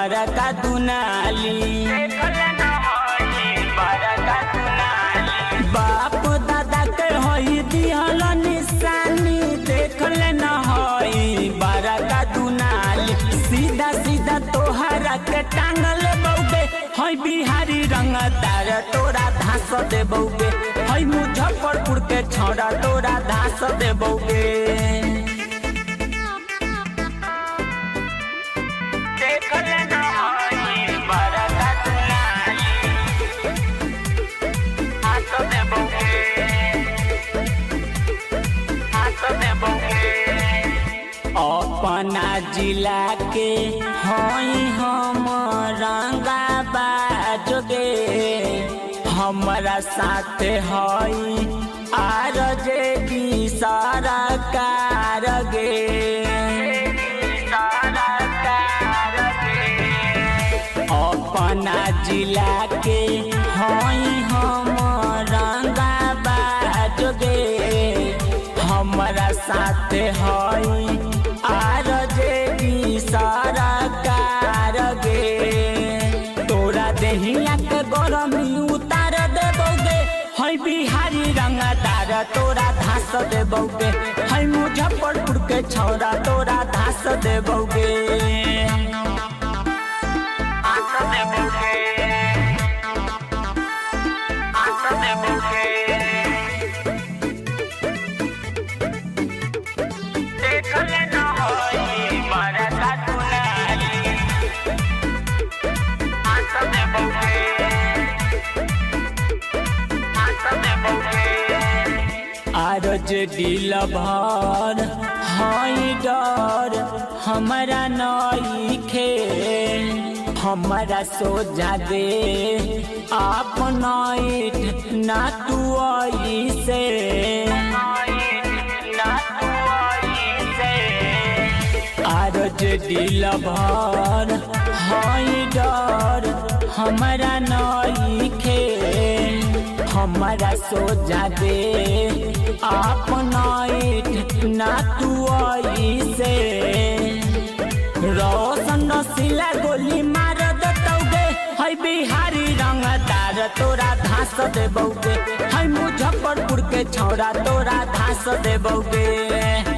बड़का दुनाली बाप दादा के होई दिहल निशानी देखल न होई बड़का दुनाली सीधा सीधा तोहरा के टांगल बौगे हई बिहारी रंगदार तोरा धास दे बौगे हई मुजफ्फरपुर के छौड़ा तोरा धास दे बौगे अपना जिला के हई हम रंगाबाज गे हमारा साथ हई RJD सरकार गे अपना जिला के हई हम रंगाबाज गे हमारा साथ हई RJD सरकार गे तोरा देहिया के गरमी उतार देबोगे हई बिहारी रंगदार तोरा धास देबोगे हई मुजफ्फरपुर के छौड़ा तोरा धास देबोगे RJD लभर हई डर हमारा नइखे हमारा सोझा दे अपना ना तू ऐसे RJD लभर हई डर हमारा नइखे हमारा सोझा दे अपना ना तू ऐसे रोशन सिला गोली मार देतौगे हई बिहारी रंगदार तोरा धास देबौगे हई मुजफ्फरपुर के छौड़ा तोरा धास देबौगे।